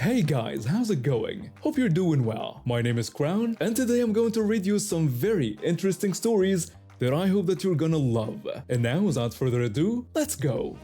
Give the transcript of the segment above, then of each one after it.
Hey guys, how's it going? Hope you're doing well. My name is Crown, and today I'm going to read you some very interesting stories that I hope that you're gonna love. And now, without further ado, let's go!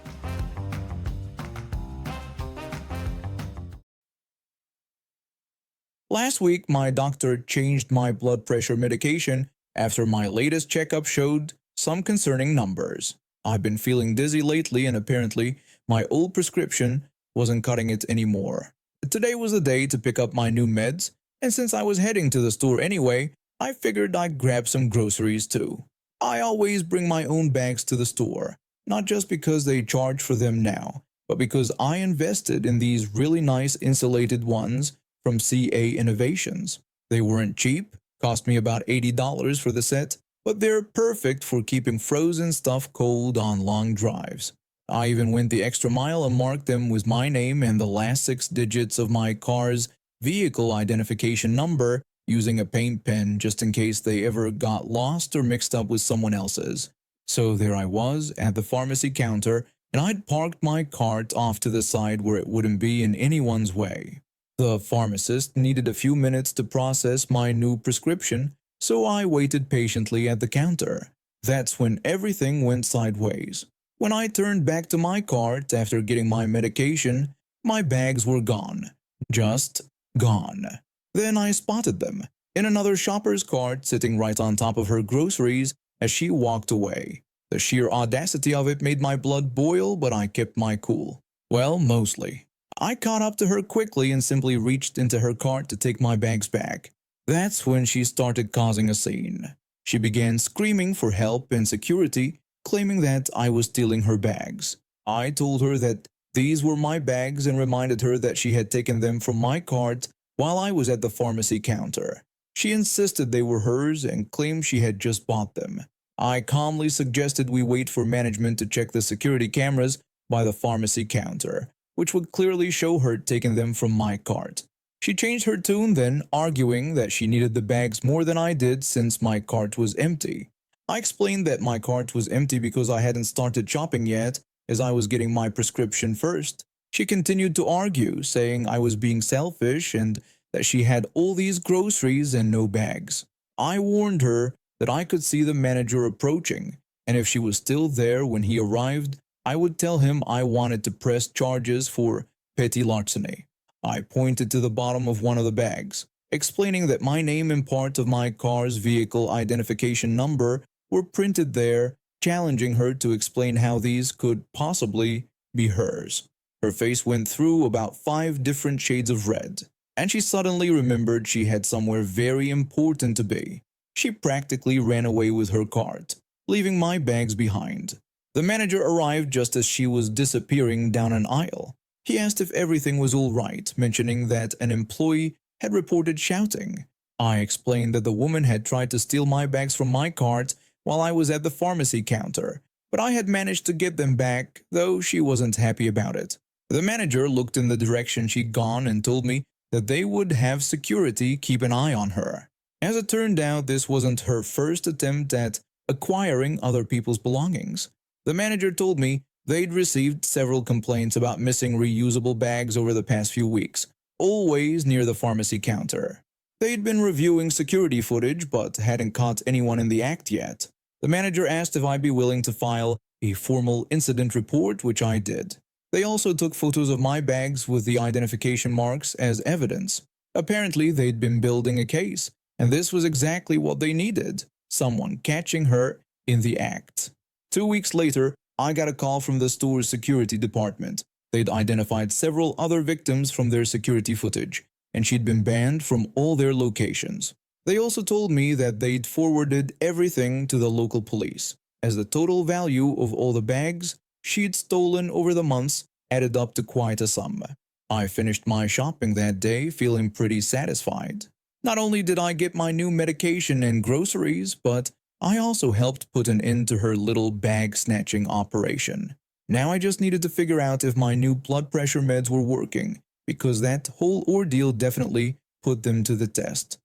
Last week, my doctor changed my blood pressure medication after my latest checkup showed some concerning numbers. I've been feeling dizzy lately, and apparently, my old prescription wasn't cutting it anymore. Today was the day to pick up my new meds, and since I was heading to the store anyway, I figured I'd grab some groceries too. I always bring my own bags to the store, not just because they charge for them now, but because I invested in these really nice insulated ones from CA Innovations. They weren't cheap, cost me about $80 for the set, but they're perfect for keeping frozen stuff cold on long drives. I even went the extra mile and marked them with my name and the last 6 digits of my car's vehicle identification number using a paint pen just in case they ever got lost or mixed up with someone else's. So there I was at the pharmacy counter, and I'd parked my cart off to the side where it wouldn't be in anyone's way. The pharmacist needed a few minutes to process my new prescription, so I waited patiently at the counter. That's when everything went sideways. When I turned back to my cart after getting my medication, my bags were gone. Just gone. Then I spotted them in another shopper's cart sitting right on top of her groceries as she walked away. The sheer audacity of it made my blood boil, but I kept my cool. Well, mostly. I caught up to her quickly and simply reached into her cart to take my bags back. That's when she started causing a scene. She began screaming for help and security, claiming that I was stealing her bags. I told her that these were my bags and reminded her that she had taken them from my cart while I was at the pharmacy counter. She insisted they were hers and claimed she had just bought them. I calmly suggested we wait for management to check the security cameras by the pharmacy counter, which would clearly show her taking them from my cart. She changed her tune then, arguing that she needed the bags more than I did since my cart was empty. I explained that my cart was empty because I hadn't started shopping yet, as I was getting my prescription first. She continued to argue, saying I was being selfish and that she had all these groceries and no bags. I warned her that I could see the manager approaching, and if she was still there when he arrived, I would tell him I wanted to press charges for petty larceny. I pointed to the bottom of one of the bags, explaining that my name and part of my car's vehicle identification number were printed there, challenging her to explain how these could possibly be hers. Her face went through about 5 different shades of red, and she suddenly remembered she had somewhere very important to be. She practically ran away with her cart, leaving my bags behind. The manager arrived just as she was disappearing down an aisle. He asked if everything was all right, mentioning that an employee had reported shouting. I explained that the woman had tried to steal my bags from my cart while I was at the pharmacy counter, but I had managed to get them back, though she wasn't happy about it. The manager looked in the direction she'd gone and told me that they would have security keep an eye on her. As it turned out, this wasn't her first attempt at acquiring other people's belongings. The manager told me they'd received several complaints about missing reusable bags over the past few weeks, always near the pharmacy counter. They'd been reviewing security footage but hadn't caught anyone in the act yet. The manager asked if I'd be willing to file a formal incident report, which I did. They also took photos of my bags with the identification marks as evidence. Apparently, they'd been building a case, and this was exactly what they needed: someone catching her in the act. 2 weeks later, I got a call from the store's security department. They'd identified several other victims from their security footage, and she'd been banned from all their locations. They also told me that they'd forwarded everything to the local police, as the total value of all the bags she'd stolen over the months added up to quite a sum. I finished my shopping that day feeling pretty satisfied. Not only did I get my new medication and groceries, but I also helped put an end to her little bag-snatching operation. Now I just needed to figure out if my new blood pressure meds were working, because that whole ordeal definitely put them to the test.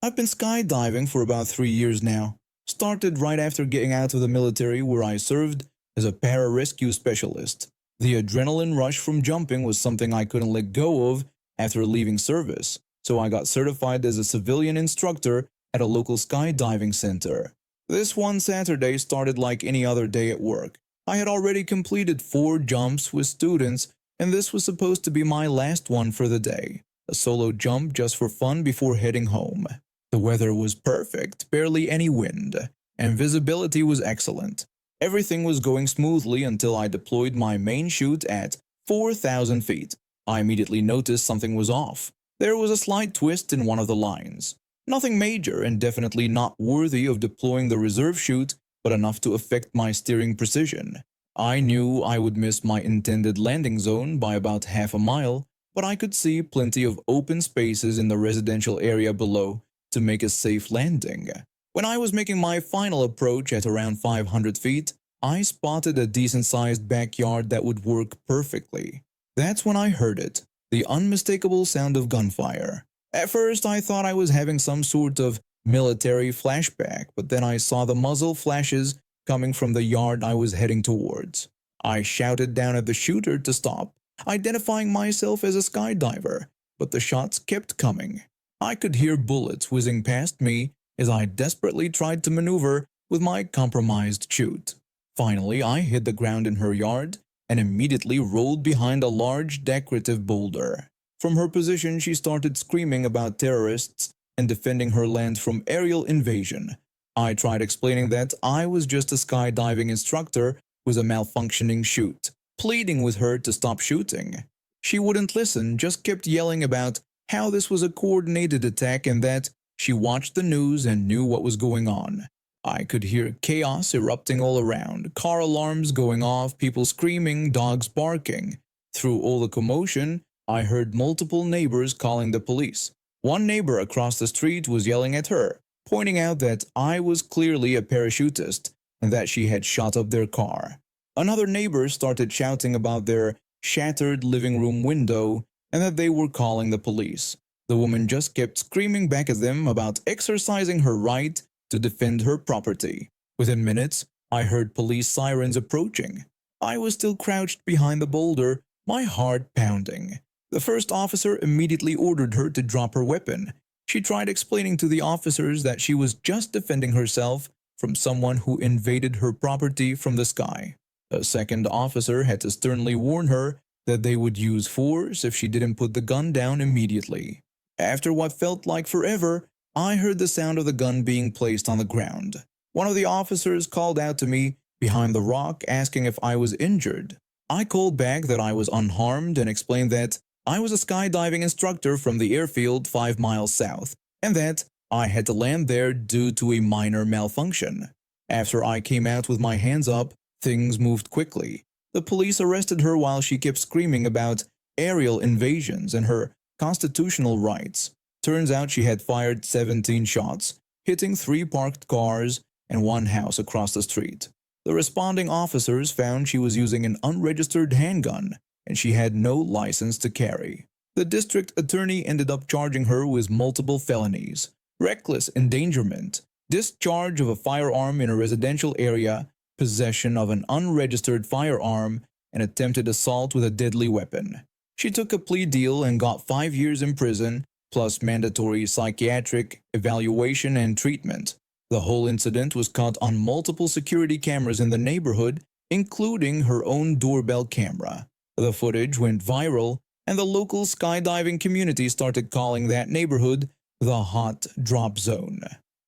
I've been skydiving for about 3 years now. Started right after getting out of the military, where I served as a pararescue specialist. The adrenaline rush from jumping was something I couldn't let go of after leaving service, so I got certified as a civilian instructor at a local skydiving center. This one Saturday started like any other day at work. I had already completed 4 jumps with students, and this was supposed to be my last one for the day, a solo jump just for fun before heading home. The weather was perfect, barely any wind, and visibility was excellent. Everything was going smoothly until I deployed my main chute at 4,000 feet. I immediately noticed something was off. There was a slight twist in one of the lines. Nothing major and definitely not worthy of deploying the reserve chute, but enough to affect my steering precision. I knew I would miss my intended landing zone by about half a mile, but I could see plenty of open spaces in the residential area below to make a safe landing. When I was making my final approach at around 500 feet, I spotted a decent-sized backyard that would work perfectly. That's when I heard it, the unmistakable sound of gunfire. At first I thought I was having some sort of military flashback, but then I saw the muzzle flashes coming from the yard I was heading towards. I shouted down at the shooter to stop, identifying myself as a skydiver, but the shots kept coming. I could hear bullets whizzing past me as I desperately tried to maneuver with my compromised chute. Finally, I hit the ground in her yard and immediately rolled behind a large decorative boulder. From her position, she started screaming about terrorists and defending her land from aerial invasion. I tried explaining that I was just a skydiving instructor with a malfunctioning chute, pleading with her to stop shooting. She wouldn't listen, just kept yelling about how this was a coordinated attack and that she watched the news and knew what was going on. I could hear chaos erupting all around, car alarms going off, people screaming, dogs barking. Through all the commotion, I heard multiple neighbors calling the police. One neighbor across the street was yelling at her, pointing out that I was clearly a parachutist and that she had shot up their car. Another neighbor started shouting about their shattered living room window and that they were calling the police. The woman just kept screaming back at them about exercising her right to defend her property. Within minutes, I heard police sirens approaching. I was still crouched behind the boulder, my heart pounding. The first officer immediately ordered her to drop her weapon. She tried explaining to the officers that she was just defending herself from someone who invaded her property from the sky. A second officer had to sternly warn her that they would use force if she didn't put the gun down immediately. After what felt like forever, I heard the sound of the gun being placed on the ground. One of the officers called out to me behind the rock asking if I was injured. I called back that I was unharmed and explained that I was a skydiving instructor from the airfield 5 miles south, and that I had to land there due to a minor malfunction. After I came out with my hands up, things moved quickly. The police arrested her while she kept screaming about aerial invasions and her constitutional rights. Turns out she had fired 17 shots, hitting 3 parked cars and 1 house across the street. The responding officers found she was using an unregistered handgun, and she had no license to carry. The district attorney ended up charging her with multiple felonies: reckless endangerment, discharge of a firearm in a residential area, possession of an unregistered firearm, and attempted assault with a deadly weapon. She took a plea deal and got 5 years in prison, plus mandatory psychiatric evaluation and treatment. The whole incident was caught on multiple security cameras in the neighborhood, including her own doorbell camera. The footage went viral, and the local skydiving community started calling that neighborhood the hot drop zone.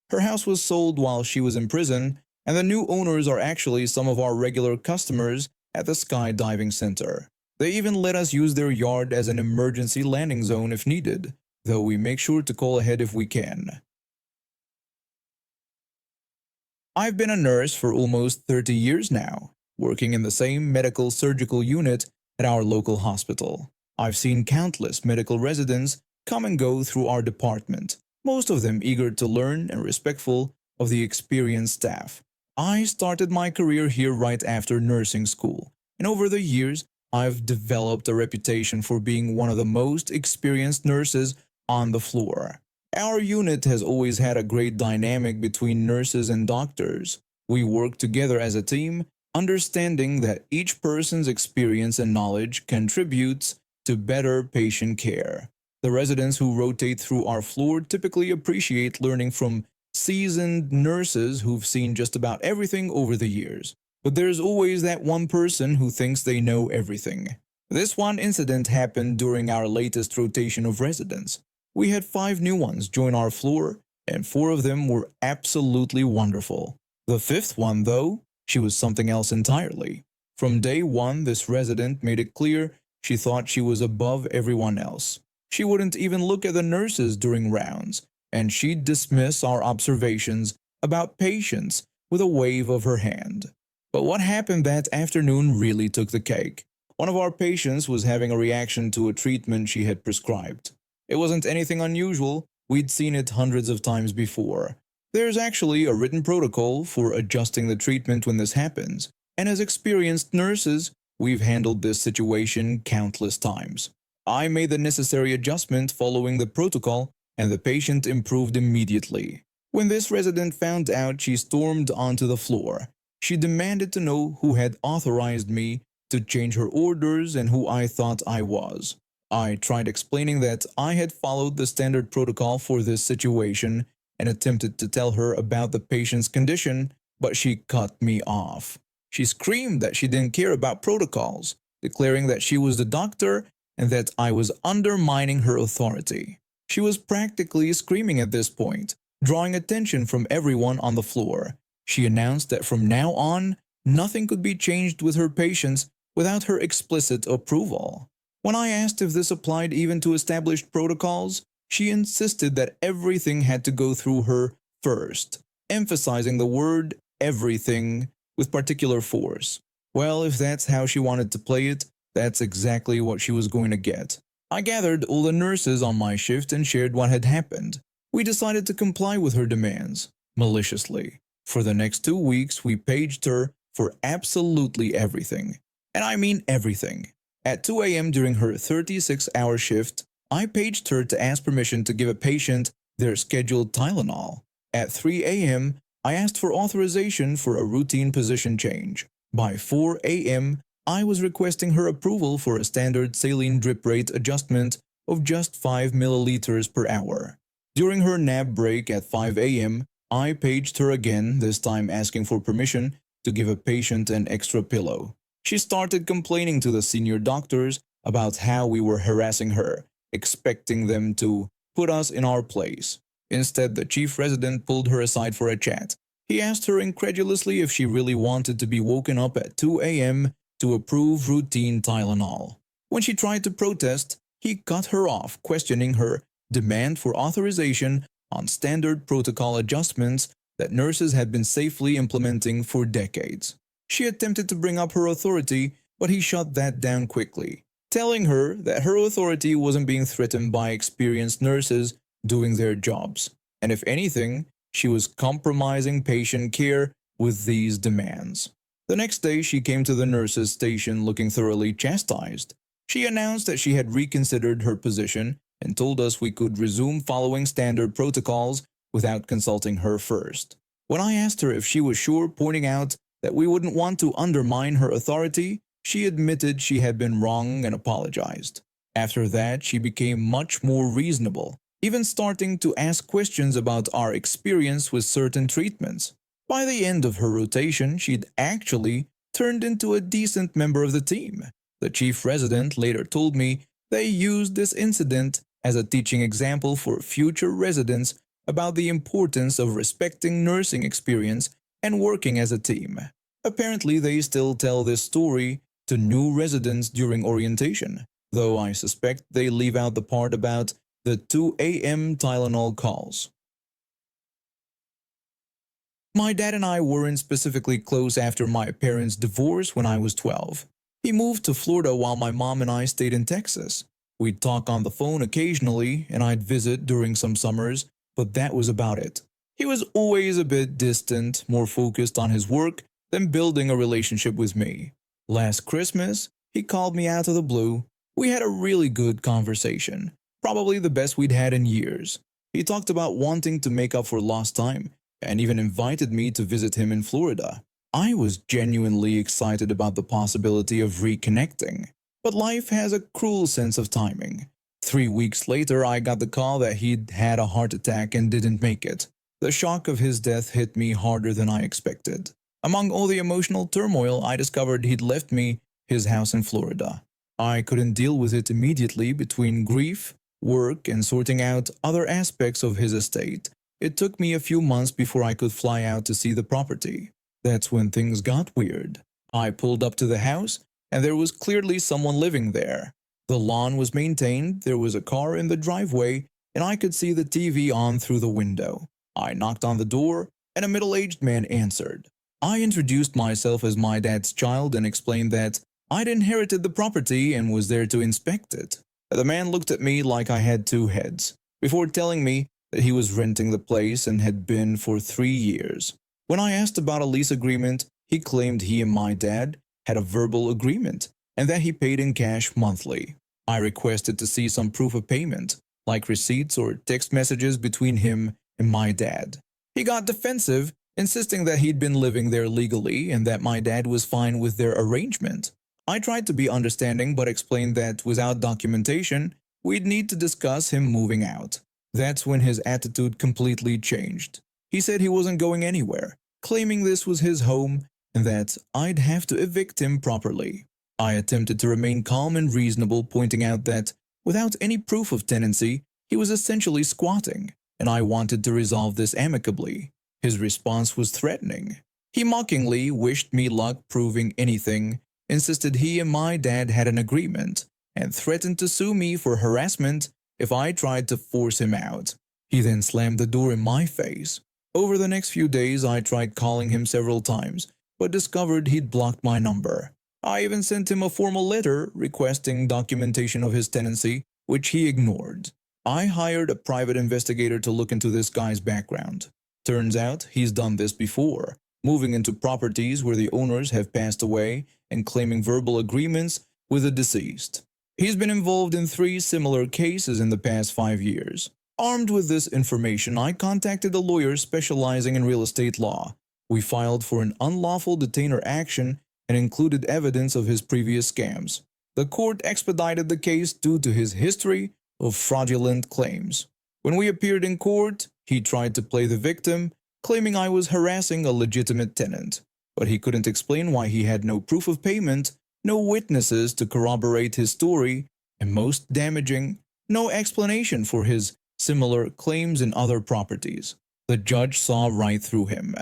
Her house was sold while she was in prison, and the new owners are actually some of our regular customers at the skydiving center. They even let us use their yard as an emergency landing zone if needed, though we make sure to call ahead if we can. I've been a nurse for almost 30 years now, working in the same medical surgical unit at our local hospital. I've seen countless medical residents come and go through our department, most of them eager to learn and respectful of the experienced staff. I started my career here right after nursing school, and over the years, I've developed a reputation for being one of the most experienced nurses on the floor. Our unit has always had a great dynamic between nurses and doctors. We work together as a team, understanding that each person's experience and knowledge contributes to better patient care. The residents who rotate through our floor typically appreciate learning from seasoned nurses who've seen just about everything over the years. But there's always that one person who thinks they know everything. This one incident happened during our latest rotation of residents. We had 5 new ones join our floor, and 4 of them were absolutely wonderful. The 5th one, though, she was something else entirely. From day 1, this resident made it clear she thought she was above everyone else. She wouldn't even look at the nurses during rounds, and she'd dismiss our observations about patients with a wave of her hand. But what happened that afternoon really took the cake. One of our patients was having a reaction to a treatment she had prescribed. It wasn't anything unusual, we'd seen it hundreds of times before. There's actually a written protocol for adjusting the treatment when this happens, and as experienced nurses, we've handled this situation countless times. I made the necessary adjustment following the protocol, and the patient improved immediately. When this resident found out, she stormed onto the floor. She demanded to know who had authorized me to change her orders and who I thought I was. I tried explaining that I had followed the standard protocol for this situation and attempted to tell her about the patient's condition, but she cut me off. She screamed that she didn't care about protocols, declaring that she was the doctor and that I was undermining her authority. She was practically screaming at this point, drawing attention from everyone on the floor. She announced that from now on, nothing could be changed with her patients without her explicit approval. When I asked if this applied even to established protocols, she insisted that everything had to go through her first, emphasizing the word everything with particular force. Well, if that's how she wanted to play it, that's exactly what she was going to get. I gathered all the nurses on my shift and shared what had happened. We decided to comply with her demands, maliciously. For the next 2 weeks, we paged her for absolutely everything. And I mean everything. At 2 a.m. during her 36-hour shift, I paged her to ask permission to give a patient their scheduled Tylenol. At 3 a.m., I asked for authorization for a routine position change. By 4 a.m., I was requesting her approval for a standard saline drip rate adjustment of just 5 milliliters per hour. During her nap break at 5 a.m., I paged her again, this time asking for permission to give a patient an extra pillow. She started complaining to the senior doctors about how we were harassing her, expecting them to put us in our place. Instead, the chief resident pulled her aside for a chat. He asked her incredulously if she really wanted to be woken up at 2 a.m. to approve routine Tylenol. When she tried to protest, he cut her off, questioning her demand for authorization on standard protocol adjustments that nurses had been safely implementing for decades. She attempted to bring up her authority, but he shut that down quickly, telling her that her authority wasn't being threatened by experienced nurses doing their jobs, and if anything, she was compromising patient care with these demands. The next day, she came to the nurse's station looking thoroughly chastised. She announced that she had reconsidered her position and told us we could resume following standard protocols without consulting her first. When I asked her if she was sure, pointing out that we wouldn't want to undermine her authority, she admitted she had been wrong and apologized. After that, she became much more reasonable, even starting to ask questions about our experience with certain treatments. By the end of her rotation, she'd actually turned into a decent member of the team. The chief resident later told me they used this incident as a teaching example for future residents about the importance of respecting nursing experience and working as a team. Apparently, they still tell this story to new residents during orientation, though I suspect they leave out the part about the 2 a.m. Tylenol calls. My dad and I weren't specifically close after my parents' divorce when I was 12. He moved to Florida while my mom and I stayed in Texas. We'd talk on the phone occasionally, and I'd visit during some summers, but that was about it. He was always a bit distant, more focused on his work than building a relationship with me. Last Christmas, he called me out of the blue. We had a really good conversation, probably the best we'd had in years. He talked about wanting to make up for lost time, and even invited me to visit him in Florida. I was genuinely excited about the possibility of reconnecting, but life has a cruel sense of timing. 3 weeks later, I got the call that he'd had a heart attack and didn't make it. The shock of his death hit me harder than I expected. Among all the emotional turmoil, I discovered he'd left me his house in Florida. I couldn't deal with it immediately between grief, work, and sorting out other aspects of his estate. It took me a few months before I could fly out to see the property. That's when things got weird. I pulled up to the house, and there was clearly someone living there. The lawn was maintained, there was a car in the driveway, and I could see the TV on through the window. I knocked on the door, and a middle-aged man answered. I introduced myself as my dad's child and explained that I'd inherited the property and was there to inspect it. The man looked at me like I had two heads, before telling me that he was renting the place and had been for 3 years. When I asked about a lease agreement, he claimed he and my dad had a verbal agreement and that he paid in cash monthly. I requested to see some proof of payment, like receipts or text messages between him and my dad. He got defensive, insisting that he'd been living there legally and that my dad was fine with their arrangement. I tried to be understanding but explained that without documentation, we'd need to discuss him moving out. That's when his attitude completely changed. He said he wasn't going anywhere, claiming this was his home and that I'd have to evict him properly. I attempted to remain calm and reasonable, pointing out that without any proof of tenancy, he was essentially squatting, and I wanted to resolve this amicably. His response was threatening. He mockingly wished me luck proving anything, insisted he and my dad had an agreement, and threatened to sue me for harassment if I tried to force him out. He then slammed the door in my face. Over the next few days, I tried calling him several times, but discovered he'd blocked my number. I even sent him a formal letter requesting documentation of his tenancy, which he ignored. I hired a private investigator to look into this guy's background. Turns out he's done this before, moving into properties where the owners have passed away and claiming verbal agreements with the deceased. He's been involved in 3 similar cases in the past 5 years. Armed with this information, I contacted a lawyer specializing in real estate law. We filed for an unlawful detainer action and included evidence of his previous scams. The court expedited the case due to his history of fraudulent claims. When we appeared in court, he tried to play the victim, claiming I was harassing a legitimate tenant. But he couldn't explain why he had no proof of payment, no witnesses to corroborate his story, and most damaging, no explanation for his similar claims in other properties. The judge saw right through him.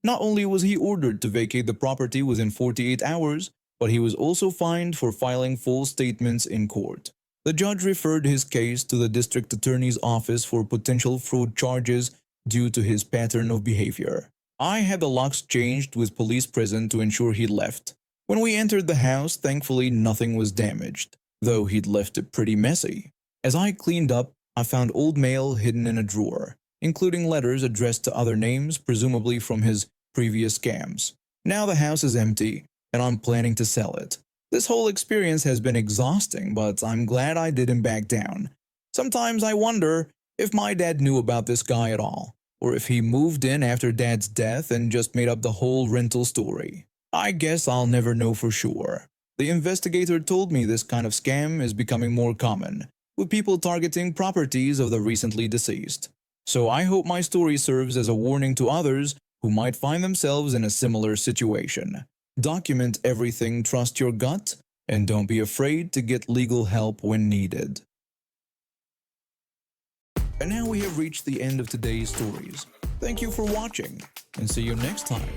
Not only was he ordered to vacate the property within 48 hours, but he was also fined for filing false statements in court. The judge referred his case to the district attorney's office for potential fraud charges due to his pattern of behavior. I had the locks changed with police present to ensure he left. When we entered the house, thankfully nothing was damaged, though he'd left it pretty messy. As I cleaned up, I found old mail hidden in a drawer, including letters addressed to other names, presumably from his previous scams. Now the house is empty, and I'm planning to sell it. This whole experience has been exhausting, but I'm glad I didn't back down. Sometimes I wonder if my dad knew about this guy at all, or if he moved in after Dad's death and just made up the whole rental story. I guess I'll never know for sure. The investigator told me this kind of scam is becoming more common, with people targeting properties of the recently deceased. So I hope my story serves as a warning to others who might find themselves in a similar situation. Document everything, trust your gut, and don't be afraid to get legal help when needed. And now we have reached the end of today's stories. Thank you for watching, and see you next time.